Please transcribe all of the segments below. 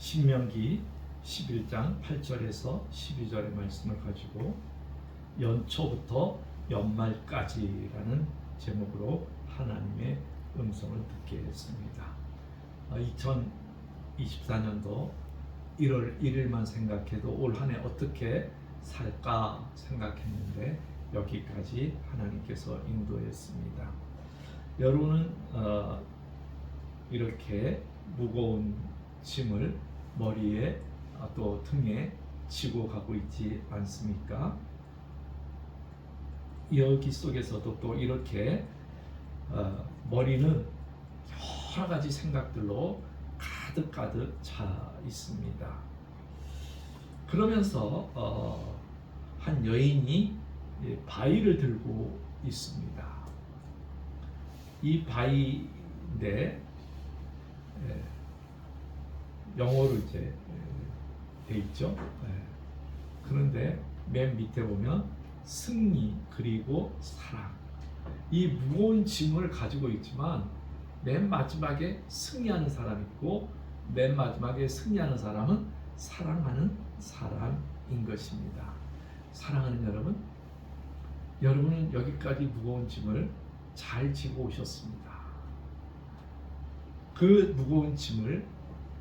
신명기 11장 8절에서 12절의 말씀을 가지고 연초부터 연말까지라는 제목으로 하나님의 음성을 듣게 했습니다. 2024년도 1월 1일만 생각해도 올 한 해 어떻게 살까 생각했는데 여기까지 하나님께서 인도했습니다. 여러분은 이렇게 무거운 짐을 머리에 또 등에 지고 가고 있지 않습니까? 여기 속에서도 또 이렇게 머리는 여러 가지 생각들로 가득 차 있습니다. 그러면서 한 여인이 바위를 들고 있습니다. 이 바위인데 영어로 이제 돼 있죠. 그런데 맨 밑에 보면 승리 그리고 사랑, 이 무거운 짐을 가지고 있지만 맨 마지막에 승리하는 사람이 있고 맨 마지막에 승리하는 사람은 사랑하는 사람인 것입니다. 사랑하는 여러분, 여러분은 여기까지 무거운 짐을 잘 지고 오셨습니다. 그 무거운 짐을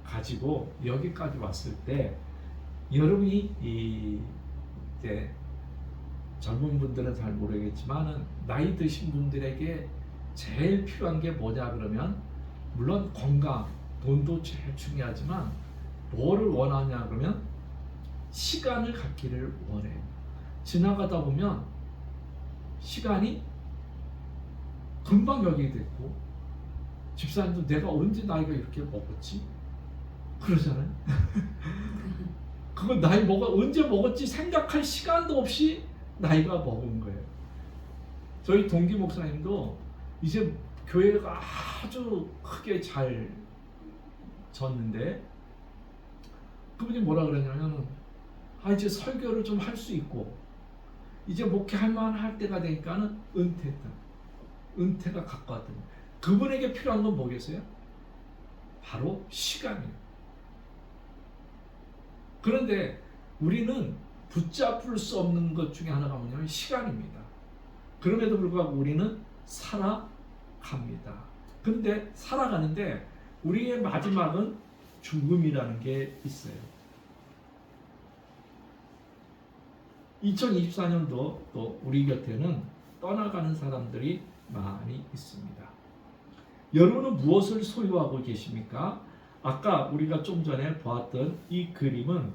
가지고 여기까지 왔을 때 여러분이 이제 젊은 분들은 잘 모르겠지만은 나이 드신 분들에게 제일 필요한 게 뭐냐 그러면 물론 건강, 돈도 제일 중요하지만 뭐를 원하냐 그러면 시간을 갖기를 원해요. 지나가다 보면 시간이 금방 여기 됐고 집사님도 내가 언제 나이가 이렇게 먹었지? 그러잖아요. 그거 나이 언제 먹었지 생각할 시간도 없이 나이가 먹은 거예요. 저희 동기 목사님도 이제 교회가 아주 크게 잘 졌는데 그분이 뭐라 그러냐면 이제 설교를 좀 할 수 있고 이제 목회할 만할 때가 되니까는 은퇴했다. 은퇴가 가까웠던 그분에게 필요한 건 뭐겠어요? 바로 시간이에요. 그런데 우리는 붙잡을 수 없는 것 중에 하나가 뭐냐면 시간입니다. 그럼에도 불구하고 우리는 살아갑니다. 근데 살아가는데 우리의 마지막은 죽음이라는 게 있어요. 2024년도 또 우리 곁에는 떠나가는 사람들이 많이 있습니다. 여러분은 무엇을 소유하고 계십니까? 아까 우리가 좀 전에 보았던 이 그림은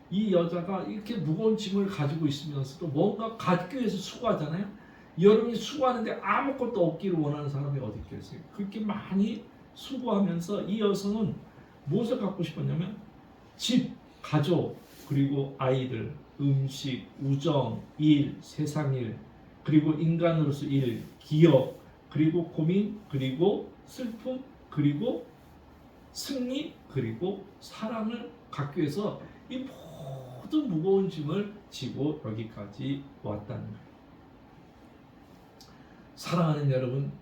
이 여자가 이렇게 무거운 짐을 가지고 있으면서도 뭔가 갖기 위해서 수고하잖아요. 여러분이 수고하는데 아무것도 없기를 원하는 사람이 어디 있겠어요? 그렇게 많이 수고하면서 이 여성은 무엇을 갖고 싶었냐면 집, 가족, 그리고 아이들, 음식, 우정, 일, 세상일, 그리고 인간으로서 일, 기억, 그리고 고민, 그리고 슬픔, 그리고 승리, 그리고 사랑을 갖기 위해서 이 모든 무거운 짐을 지고 여기까지 왔다는 거예요. 사랑하는 여러분,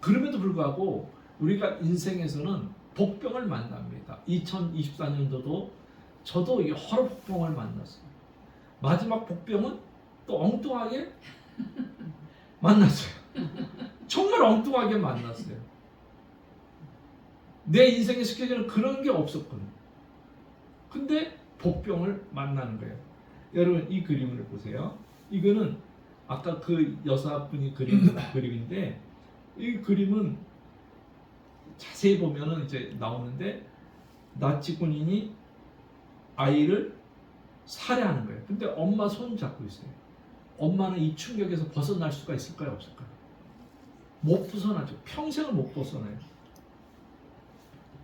그럼에도 불구하고 우리가 인생에서는 복병을 만납니다. 2024년도도 저도 여러 복병을 만났어요. 마지막 복병은 또 엉뚱하게 만났어요. 정말 엉뚱하게 만났어요. 내 인생의 스케줄은 그런 게 없었거든요. 근데 복병을 만나는 거예요. 여러분 이 그림을 보세요. 이거는 아까 그 여사분이 그린 그림인데 이 그림은 자세히 보면은 이제 나오는데 나치 군인이 아이를 살해하는 거예요. 근데 엄마 손 잡고 있어요. 엄마는 이 충격에서 벗어날 수가 있을까요? 없을까요? 못 벗어나죠. 평생을 못 벗어나요.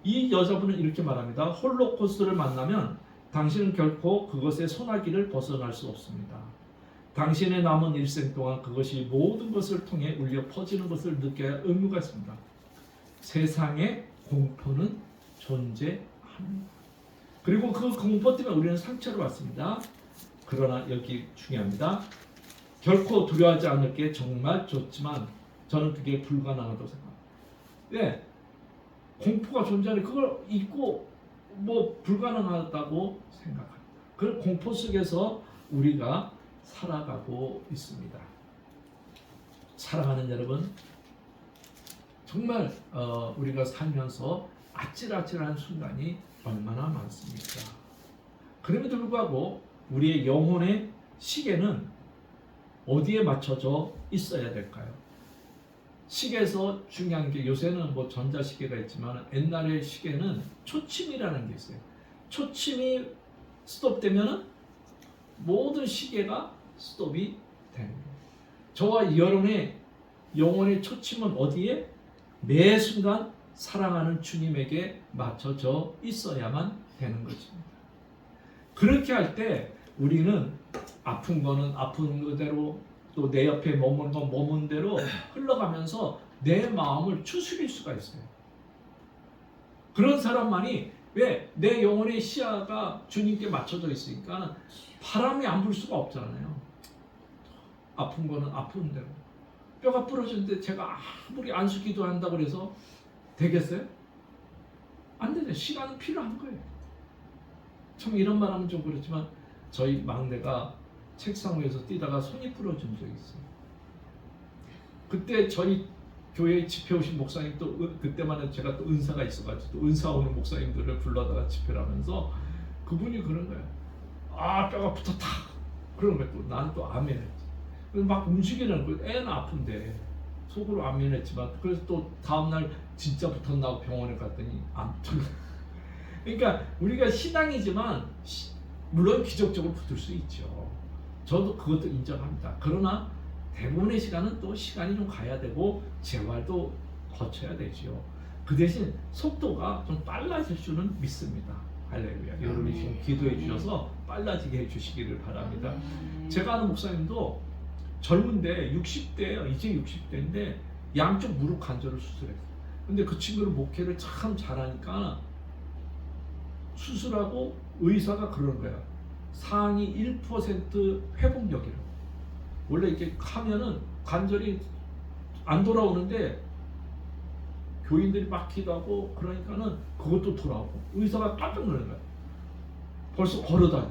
이 여자분은 이렇게 말합니다. 홀로코스트를 만나면 당신은 결코 그것의 소나기를 벗어날 수 없습니다. 당신의 남은 일생 동안 그것이 모든 것을 통해 울려 퍼지는 것을 느껴야 의무가 있습니다. 세상에 공포는 존재합니다. 그리고 그 공포 때문에 우리는 상처를 받습니다. 그러나 여기 중요합니다. 결코 두려워하지 않을 게 정말 좋지만 저는 그게 불가능하다고 생각합니다. 네, 공포가 존재하는 그걸 잊고 뭐 불가능하다고 생각합니다. 그 공포 속에서 우리가 살아가고 있습니다. 사랑하는 여러분, 정말 우리가 살면서 아찔아찔한 순간이 얼마나 많습니까? 그럼에도 불구하고 우리의 영혼의 시계는 어디에 맞춰져 있어야 될까요? 시계에서 중요한 게, 요새는 뭐 전자시계가 있지만 옛날의 시계는 초침이라는 게 있어요. 초침이 스톱되면은 모든 시계가 스톱이 되는 거예요. 저와 여러분의 영혼의 초침은 어디에? 매 순간 사랑하는 주님에게 맞춰져 있어야만 되는 것입니다. 그렇게 할 때 우리는 아픈 거는 아픈 그대로, 또 내 옆에 머무는 건 머문 대로 흘러가면서 내 마음을 추스릴 수가 있어요. 그런 사람만이, 왜? 내 영혼의 시야가 주님께 맞춰져 있으니까 바람이 안 불 수가 없잖아요. 아픈 거는 아픈 대로. 뼈가 부러졌는데 제가 아무리 안수 기도한다고 해서 되겠어요? 안 되죠. 시간은 필요한 거예요. 참 이런 말 하면 좀 그렇지만 저희 막내가 책상 위에서 뛰다가 손이 부러진 적이 있어요. 그때 저희 교회에 집회 오신 목사님, 또 그때만 해도 제가 또 은사가 있어가지고 또 은사 오는 목사님들을 불러다가 집회를 하면서 그분이 그런 거예요. 아, 뼈가 붙었다. 그런 거예요. 또 나는 또 아멘했지. 막 움직이는 거예요. 애는 아픈데 속으로 아멘했지만, 그래서 또 다음날 진짜 붙었나 병원에 갔더니 안 붙었나. 그러니까 우리가 신앙이지만 물론 기적적으로 붙을 수 있죠. 저도 그것도 인정합니다. 그러나 대부분의 시간은 또 시간이 좀 가야 되고 재활도 거쳐야 되지요. 그 대신 속도가 좀 빨라질 줄은 믿습니다. 할렐루야. 여러분이 지금 기도해 주셔서 빨라지게 해 주시기를 바랍니다. 제가 아는 목사님도 젊은데 60대예요. 이제 60대인데 양쪽 무릎 관절을 수술했어요. 근데 그 친구는 목회를 참 잘하니까 수술하고 의사가 그러는 거야. 상위 1% 회복력이라고. 원래 이렇게 하면은 관절이 안 돌아오는데 교인들이 막 기도하고 그러니까는 그것도 돌아오고, 의사가 깜짝 놀란 거야. 벌써 걸어다녀.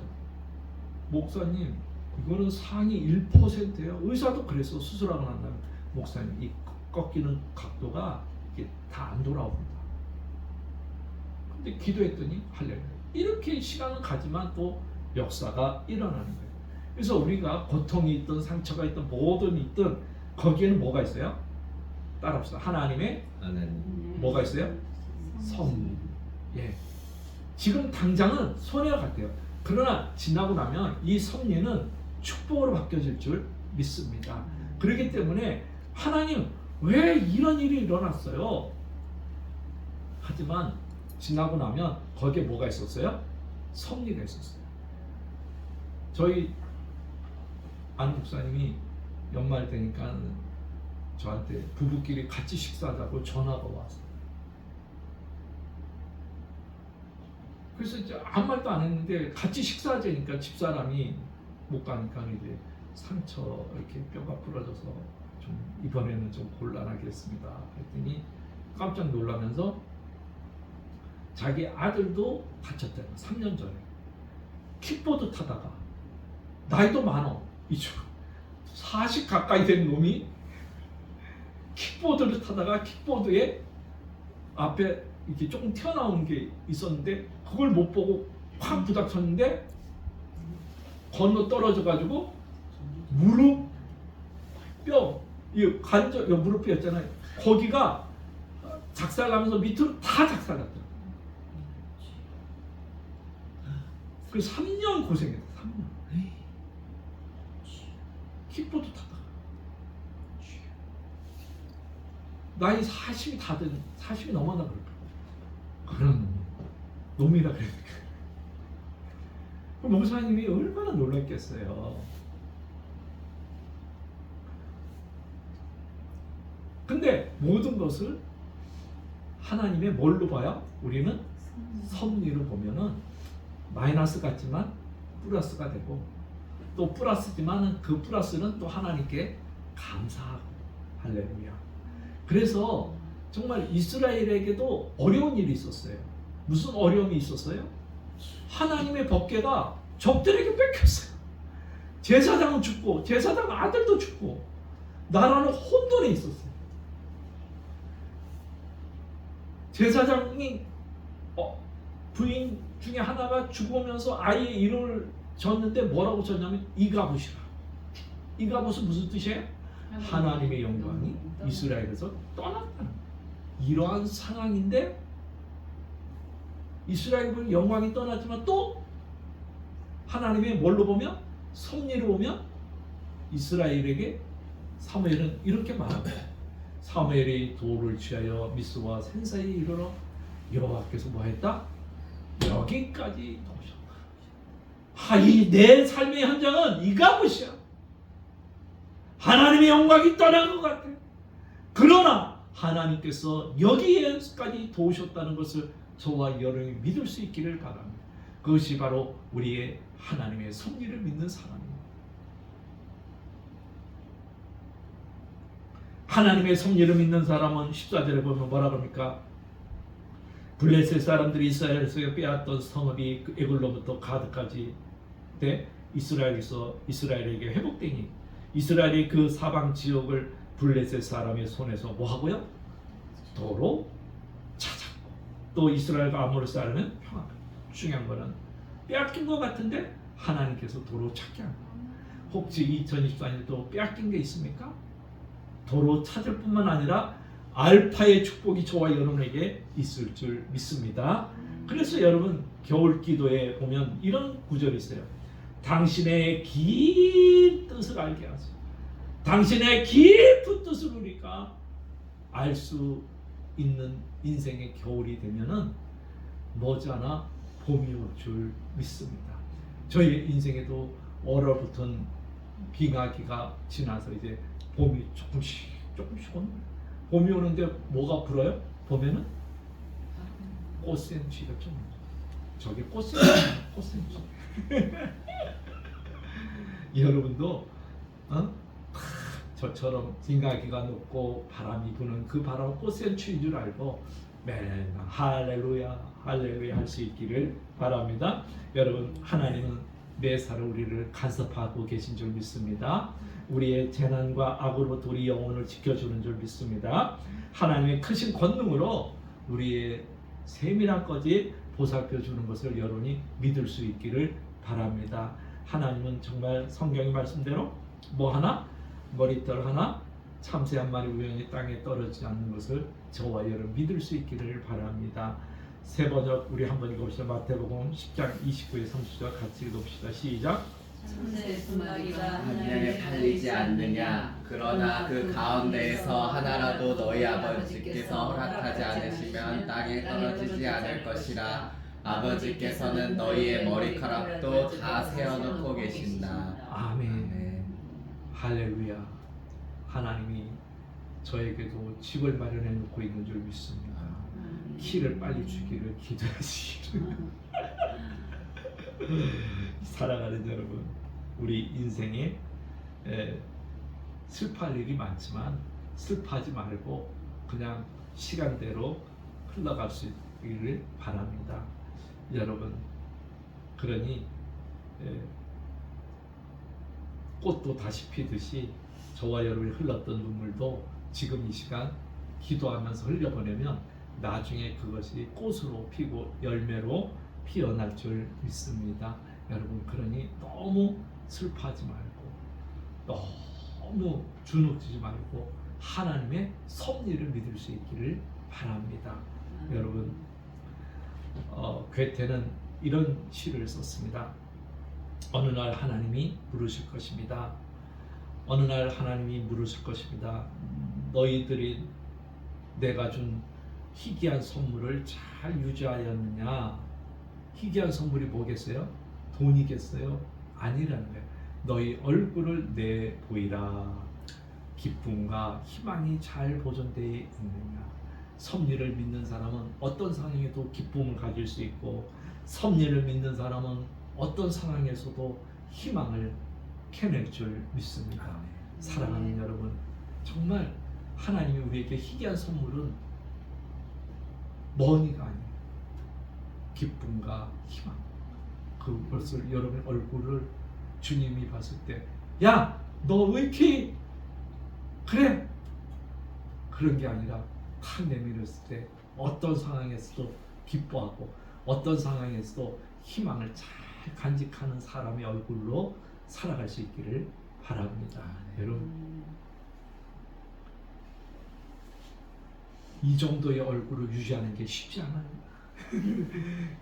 목사님, 이거는 상위 1%예요. 의사도 그래서 수술하고 난 다음에, 목사님, 이 꺾이는 각도가 이게 다 안 돌아옵니다. 근데 기도했더니 할렐루야. 이렇게 시간은 가지만 또 역사가 일어나는 거예요. 그래서 우리가 고통이 있든 상처가 있든 뭐든 있든 거기에는 뭐가 있어요? 따라합시다. 하나님의 뭐가 있어요? 섭리. 예. 지금 당장은 손해가 같아요. 그러나 지나고 나면 이 섭리는 축복으로 바뀌어질 줄 믿습니다. 그렇기 때문에 하나님 왜 이런 일이 일어났어요? 하지만 지나고 나면 거기에 뭐가 있었어요? 섭리가 있었어요. 저희 안 목사님이 연말 되니까 저한테 부부끼리 같이 식사하자고 전화가 왔어요. 그래서 이제 아무 말도 안 했는데 같이 식사하자니까 집사람이 못 가니까 이제 상처 이렇게 뼈가 부러져서 좀 이번에는 좀 곤란하겠습니다 했더니 깜짝 놀라면서 자기 아들도 다쳤대요. 3년 전에 킥보드 타다가, 나이도 많어, 이쪽 40 가까이 된 놈이 킥보드를 타다가 킥보드에 앞에 이렇게 조금 튀어나오는 게 있었는데 그걸 못 보고 확 부닥쳤는데 건너 떨어져 가지고 무릎 뼈, 이 관절, 이 무릎뼈였잖아요. 거기가 작살나면서 밑으로 다 작살났다. 그 3년 고생했다. 3년. 킥보드 타다가 나이 40이 다 된, 40이 넘었나 그럴까? 그런 놈이라 그러니까. 그럼 목사님이 얼마나 놀랐겠어요. 근데 모든 것을 하나님의 뭘로 봐요? 우리는 섭리로 보면은 마이너스 같지만 플러스가 되고, 또 플러스지만 그 플러스는 또 하나님께 감사하고. 할렐루야. 그래서 정말 이스라엘에게도 어려운 일이 있었어요. 무슨 어려움이 있었어요? 하나님의 법궤가 적들에게 뺏겼어요. 제사장은 죽고 제사장 아들도 죽고 나라는 혼돈에 있었어요. 제사장이 부인 중에 하나가 죽으면서 아이의 이름을 졌는데 뭐라고 졌냐면 이가붓이라. 이가붓은 무슨 뜻이에요? 하나님의 영광이 이스라엘에서 떠났다는 이러한 상황인데 이스라엘은 영광이 떠났지만 또 하나님의 뭘로 보면 섭리로 보면 이스라엘에게 사무엘은 이렇게 말합니다. 사무엘이 돌을 취하여 미스와 산 사이에 이르러 여호와께서 뭐했다? 여기까지 오셨다. 이 내 삶의 현장은 이가붓이야. 하나님의 영광이 떠난 것 같아. 그러나 하나님께서 여기에까지 도우셨다는 것을 저와 여러분이 믿을 수 있기를 바랍니다. 그것이 바로 우리의 하나님의 섭리를 믿는 사람입니다. 하나님의 섭리를 믿는 사람은 14절에 보면 뭐라 그럽니까? 블레셋 사람들이 이스라엘에서 빼앗던 성읍이 에글로부터 가드까지 때 이스라엘에서 이스라엘에게 회복되니 이스라엘이 그 사방 지역을 블레셋 사람의 손에서 뭐하고요? 도로 찾았고 또 이스라엘과 아모르 사람은 평화. 중요한 거는 빼앗긴 것 같은데 하나님께서 도로 찾게 한 거예요. 혹시 2024년도 빼앗긴 게 있습니까? 도로 찾을 뿐만 아니라 알파의 축복이 저와 여러분에게 있을 줄 믿습니다. 그래서 여러분 겨울 기도에 보면 이런 구절이 있어요. 당신의 긴 뜻을 알게 하소서. 당신의 깊은 뜻을 우리가 알 수 있는 인생의 겨울이 되면은 머지않아 봄이 올 줄 믿습니다. 저희 인생에도 얼어붙은 빙하기가 지나서 이제 봄이 조금씩 오는 거예요. 봄이 오는데 뭐가 불어요? 봄에는 꽃샘추위가 좀 저게 꽃샘추위. 여러분도 저처럼 빙하기가 높고 바람이 부는 그 바람은 꽃샘추위인 줄 알고 매일 할렐루야 할렐루야 할 수 있기를 바랍니다. 여러분 하나님은 매사를 우리를 간섭하고 계신 줄 믿습니다. 우리의 재난과 악으로부터 우리 영혼을 지켜주는 줄 믿습니다. 하나님의 크신 권능으로 우리의 세밀한 것이 보살펴주는 것을 여러분이 믿을 수 있기를 바랍니다. 하나님은 정말 성경의 말씀대로 뭐 하나? 머리털 하나? 참새 한 마리 우연히 땅에 떨어지지 않는 것을 저와 여러분 믿을 수 있기를 바랍니다. 세 번역 우리 한번 읽어봅시다. 마태복음 10장 29에 30절 같이 읽읍시다. 시작. 참새 두 마리가 한 양에 팔리지 않느냐. 그러나 그 가운데에서 하나라도 너희 아버지께서 허락하지 않으시면 땅에 떨어지지 않을 것이라. 아버지께서는 너희의 머리카락도 다 세어놓고 계신다. 아멘. 할렐루야. 하나님이 저에게도 집을 마련해 놓고 있는 줄 믿습니다. 키를 빨리 주기를 기도하시기를. 사랑하는 여러분, 우리 인생에 슬퍼할 일이 많지만 슬퍼하지 말고 그냥 시간대로 흘러갈 수 있기를 바랍니다. 여러분, 그러니 꽃도 다시 피듯이 저와 여러분이 흘렀던 눈물도 지금 이 시간 기도하면서 흘려보내면 나중에 그것이 꽃으로 피고 열매로 피어날 줄 믿습니다. 여러분, 그러니 너무 슬퍼하지 말고 너무 주눅지지 말고 하나님의 섭리를 믿을 수 있기를 바랍니다. 여러분, 괴테는 이런 시를 썼습니다. 어느 날 하나님이 물으실 것입니다. 어느 날 하나님이 물으실 것입니다. 너희들이 내가 준 희귀한 선물을 잘 유지하였느냐? 희귀한 선물이 뭐겠어요? 돈이겠어요? 아니라는 거예요. 너희 얼굴을 내보이라. 기쁨과 희망이 잘 보존되어 있느냐? 섭리를 믿는 사람은 어떤 상황에도 기쁨을 가질 수 있고, 섭리를 믿는 사람은 어떤 상황에서도 희망을 캐낼 줄 믿습니다. 사랑하는 여러분, 정말 하나님이 우리에게 희귀한 선물은 머니가 아니에요. 기쁨과 희망. 그것을 여러분의 얼굴을 주님이 봤을 때, 야, 너 왜 이렇게 그래? 그런 게 아니라 탁 내밀었을 때 어떤 상황에서도 기뻐하고 어떤 상황에서도 희망을 잘 간직하는 사람의 얼굴로 살아갈 수 있기를 바랍니다. 여러분, 이 정도의 얼굴을 유지하는 게 쉽지 않아요.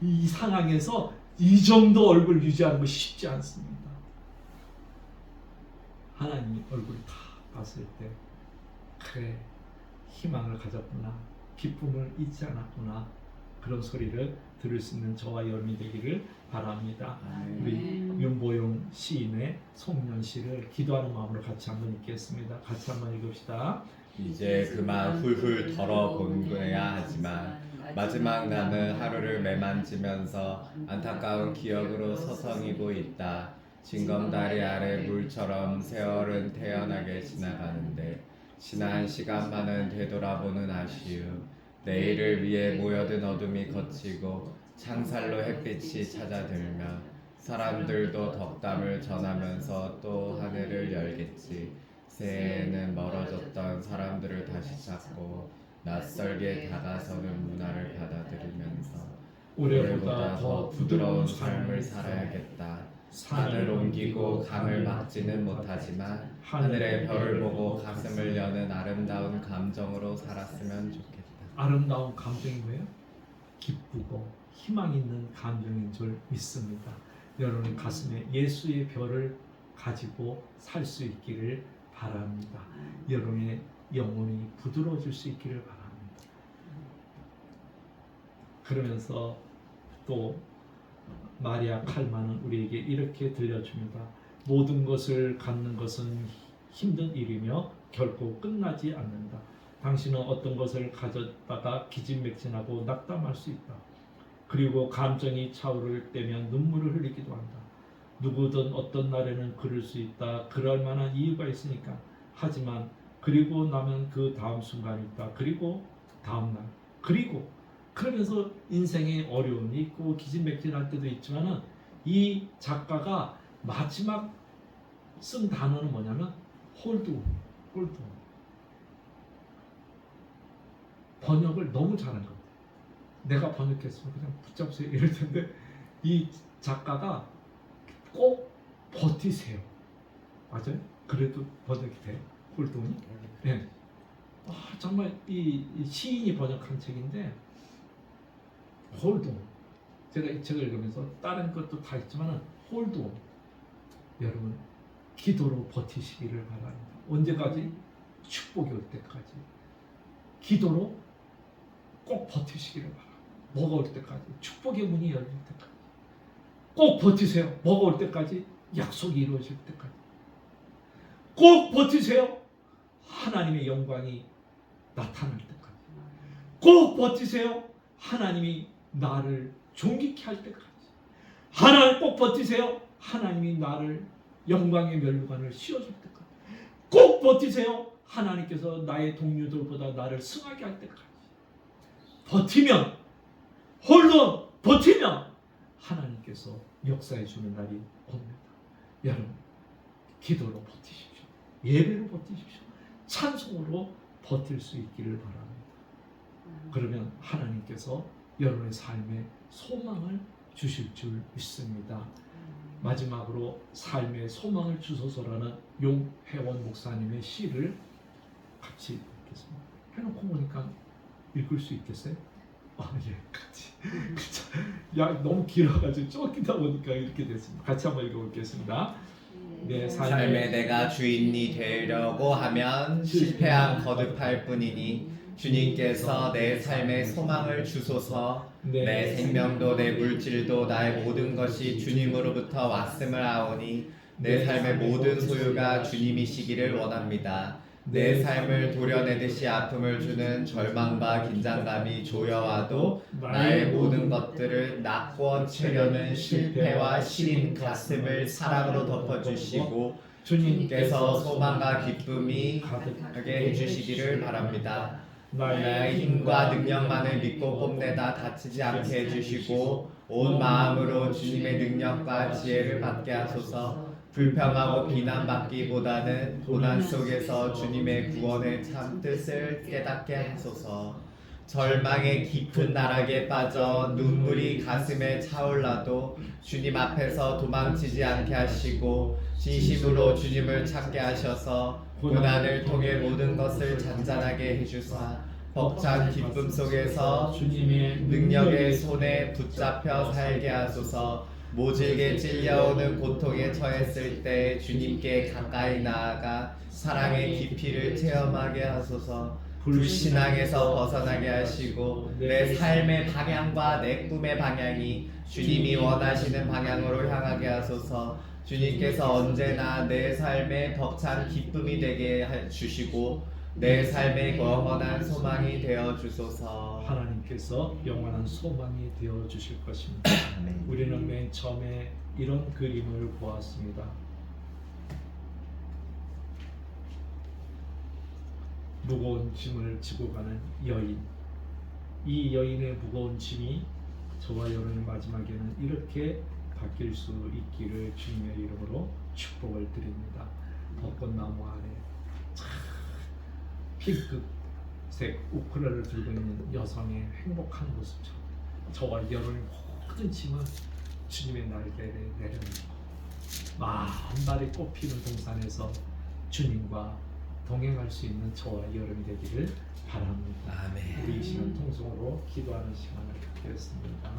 이 상황에서 이 정도 얼굴 유지하는 거 쉽지 않습니다. 하나님 얼굴 다 봤을 때, 그래, 희망을 가졌구나, 기쁨을 잊지 않았구나, 그런 소리를 들을 수 있는 저와 여러분이 되기를 바랍니다. 우리 윤보용 시인의 송년시를 기도하는 마음으로 같이 한번 읽겠습니다. 같이 한번 읽읍시다. 이제 그만 훌훌 털어본거야 하지만 마지막 남은 하루를 매만지면서 안타까운 기억으로 서성이고 있다. 징검다리 아래 물처럼 세월은 태연하게 지나가는데 지난 시간만은 되돌아보는 아쉬움. 내일을 위해 모여든 어둠이 걷히고 창살로 햇빛이 찾아들면 사람들도 덕담을 전하면서 또 하늘을 열겠지. 새해에는 멀어졌던 사람들을 다시 찾고 낯설게 다가서는 문화를 받아들이면서 올해보다 더 부드러운 삶을 살아야겠다. 산을 옮기고 강을 막지는 못하지만 하늘의 별을 보고 가슴을 여는 아름다운 감정으로 살았으면 좋겠다. 아름다운 감정이 뭐예요? 기쁘고 희망 있는 감정인 줄 믿습니다. 여러분 가슴에 예수의 별을 가지고 살 수 있기를 바랍니다. 여러분의 영혼이 부드러워질 수 있기를 바랍니다. 그러면서 또 마리아 칼마는 우리에게 이렇게 들려줍니다. 모든 것을 갖는 것은 힘든 일이며 결코 끝나지 않는다. 당신은 어떤 것을 가졌다가 기진맥진하고 낙담할 수 있다. 그리고 감정이 차오를 때면 눈물을 흘리기도 한다. 누구든 어떤 날에는 그럴 수 있다. 그럴 만한 이유가 있으니까. 하지만 그리고 나면 그 다음 순간이 있다. 그리고 다음 날. 그리고 그러면서 인생에 어려움이 있고 기진맥진할 때도 있지만은 이 작가가 마지막 쓴 단어는 뭐냐면 홀드. 번역을 너무 잘한 것 같아요. 내가 번역했으면 그냥 붙잡으세요 이럴 텐데 이 작가가 꼭 버티세요. 맞아요? 그래도 번역이 돼요. 홀드온이. 네. 정말 이 시인이 번역한 책인데 홀드온. 제가 이 책을 읽으면서 다른 것도 다 있지만 홀드온. 여러분 기도로 버티시기를 바랍니다. 언제까지? 축복이 올 때까지. 기도로 꼭 버티시기를 바랍니다. 뭐가 올 때까지? 축복의 문이 열릴 때까지. 꼭 버티세요. 뭐가 올 때까지? 약속이 이루어질 때까지. 꼭 버티세요. 하나님의 영광이 나타날 때까지. 꼭 버티세요. 하나님이 나를 존귀케 할 때까지. 하나님 꼭 버티세요. 하나님이 나를 영광의 면류관을 씌워줄 때까지. 꼭 버티세요. 하나님께서 나의 동료들보다 나를 승하게 할 때까지. 버티면, 홀로 버티면 하나님께서 역사해 주는 날이 옵니다. 여러분 기도로 버티십시오. 예배로 버티십시오. 찬송으로 버틸 수 있기를 바랍니다. 그러면 하나님께서 여러분의 삶에 소망을 주실 줄 믿습니다. 마지막으로 삶의 소망을 주소서라는 용혜원 목사님의 시를 같이 읽겠습니다. 해놓고 보니까 읽을 수 있겠어요? 예, 같이. 야, 너무 길어가지고 쫓기다 보니까 이렇게 됐습니다. 같이 한번 읽어보겠습니다. 내 삶에 내가 주인이 되려고 하면 실패한 거듭할 뿐이니 주님께서 내 삶의 소망을 주소서. 내 생명도 내 물질도 나의 모든 것이 주님으로부터 왔음을 아오니 내 삶의 모든 소유가 주님이시기를 원합니다. 내 삶을 도려내듯이 아픔을 주는 절망과 긴장감이 조여와도 나의 모든 것들을 낙원 채려는 실패와 시린 가슴을 사랑으로 덮어주시고 주님께서 소망과 기쁨이 가득하게 해주시기를 바랍니다. 나의 힘과 능력만을 믿고 뽐내다 다치지 않게 해주시고 온 마음으로 주님의 능력과 지혜를 받게 하소서. 불평하고 비난받기보다는 고난 속에서 주님의 구원의 참 뜻을 깨닫게 하소서. 절망의 깊은 나락에 빠져 눈물이 가슴에 차올라도 주님 앞에서 도망치지 않게 하시고 진심으로 주님을 찾게 하셔서 고난을 통해 모든 것을 잔잔하게 해주사 벅찬 기쁨 속에서 주님의 능력의 손에 붙잡혀 살게 하소서. 모질게 찔려오는 고통에 처했을 때 주님께 가까이 나아가 사랑의 깊이를 체험하게 하소서. 불신앙에서 벗어나게 하시고 내 삶의 방향과 내 꿈의 방향이 주님이 원하시는 방향으로 향하게 하소서. 주님께서 언제나 내 삶의 벅찬 기쁨이 되게 주시고 내 삶의 영원한 소망이 되어 주소서. 하나님께서 영원한 소망이 되어 주실 것입니다. 우리는 맨 처음에 이런 그림을 보았습니다. 무거운 짐을 지고 가는 여인. 이 여인의 무거운 짐이 저와 여러분의 마지막에는 이렇게 바뀔 수 있기를 주님의 이름으로 축복을 드립니다. 벚꽃나무 아래 참 핑크색 우쿨렐레를 들고 있는 여성의 행복한 모습처럼 저와 여러분의 모든 짐은 주님의 날개에 내려놓고 만발이 꽃피는 동산에서 주님과 동행할 수 있는 저와 여러분이 되기를 바랍니다. 아멘. 우리 이 시간 통성으로 기도하는 시간을 갖겠습니다.